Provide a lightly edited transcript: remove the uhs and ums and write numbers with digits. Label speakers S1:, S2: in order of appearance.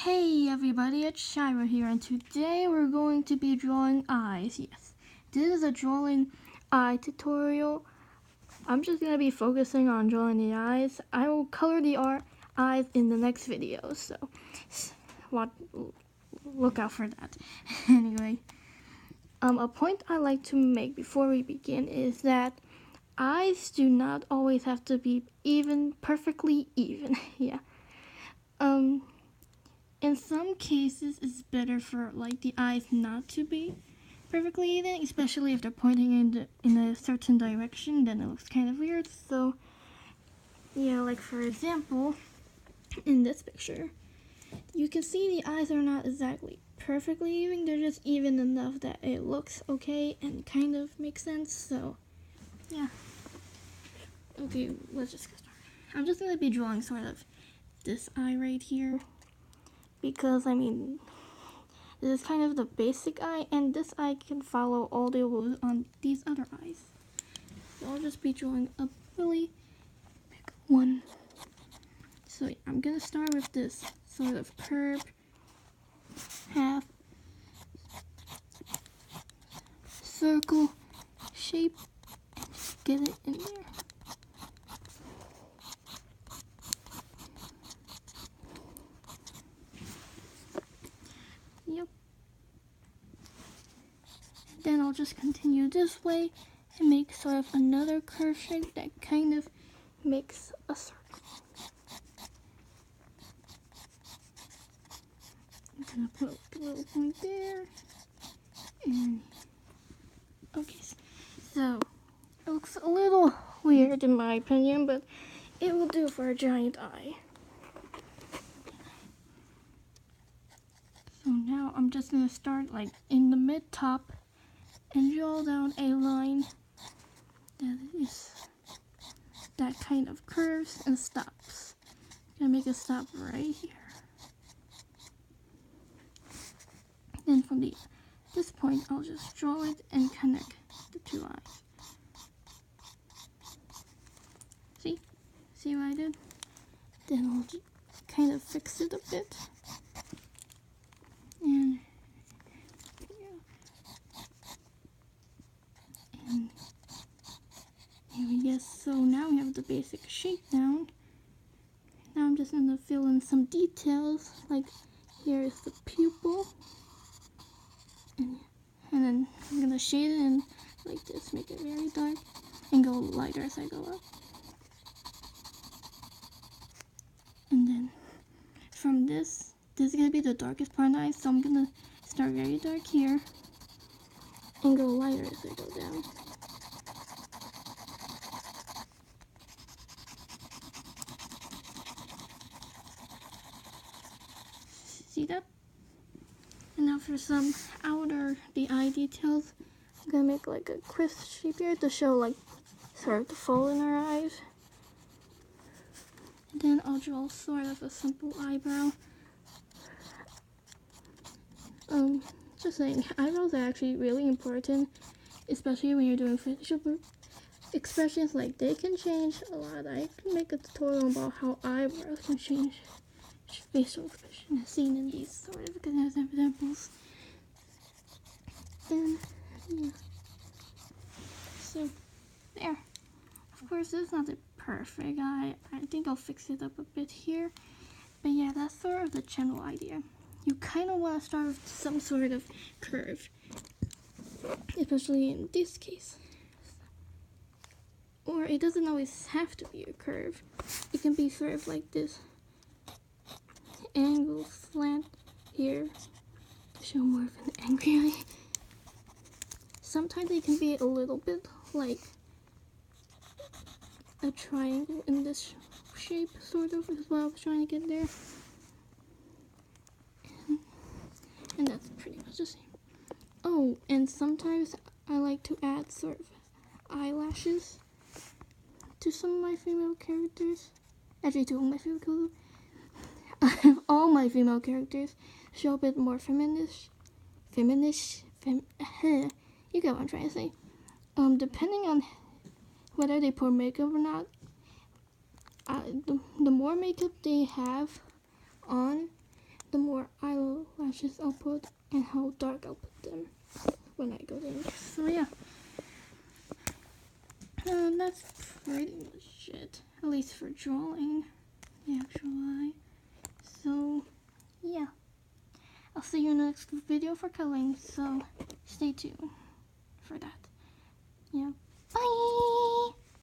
S1: Hey everybody, it's Shira here, and today we're going to be drawing eyes. Yes, this is a drawing eye tutorial. I'm just going to be focusing on drawing the eyes. I will color the eyes in the next video, so look out for that. Anyway, a point I like to make before we begin is that eyes do not always have to be perfectly even. Yeah. In some cases, it's better for the eyes not to be perfectly even, especially if they're pointing in a certain direction. Then it looks kind of weird. So, yeah, like for example, in this picture, you can see the eyes are not exactly perfectly even. They're just even enough that it looks okay and kind of makes sense. So, yeah. Okay, let's just get started. I'm just going to be drawing sort of this eye right here, because this is kind of the basic eye, and this eye can follow all the rules on these other eyes. So I'll just be drawing a really big one. So yeah, I'm gonna start with this sort of curved half circle shape. Get it in there. Yep. Then I'll just continue this way and make sort of another curved shape that kind of makes a circle. I'm gonna put a little point there. And okay, so it looks a little weird in my opinion, but it will do for a giant eye. So now I'm just gonna start in the mid top and draw down a line that kind of curves and stops. I'm gonna make it stop right here. Then from this point, I'll just draw it and connect the two eyes. See what I did? Then I'll just kind of fix it a bit. And here we go. So now we have the basic shape down. Now I'm just gonna fill in some details, like here is the pupil. And then I'm gonna shade it in like this, make it very dark, and go lighter as I go up. And then from this is gonna be the darkest part of the eye, so I'm gonna start very dark here and go lighter as I go down. See that? And now for some the eye details, I'm gonna make like a crisp shape here to show sort of the fold in our eyes. And then I'll draw sort of a simple eyebrow. Just saying, eyebrows are actually really important, especially when you're doing facial expressions. They can change a lot. I can make a tutorial about how eyebrows can change facial expression, as seen in these sort of examples. And yeah, so there. Of course, this is not the perfect eye. I think I'll fix it up a bit here. But yeah, that's sort of the general idea. You kind of want to start with some sort of curve, especially in this case. Or it doesn't always have to be a curve. It can be sort of like this angle slant here to show more of an angry eye. Sometimes it can be a little bit like a triangle in this shape, sort of, is what I was trying to get there. And that's pretty much the same. Oh, and sometimes I like to add sort of eyelashes to some of my female characters. Actually, two of my female characters. All my female characters show a bit more feminish. You get what I'm trying to say. Depending on whether they put makeup or not, the more makeup they have on, the more lashes I'll put and how dark I'll put them when I go to ink. So yeah, that's pretty much it, at least for drawing the actual eye. So yeah, I'll see you in the next video for coloring, so stay tuned for that. Yeah, bye!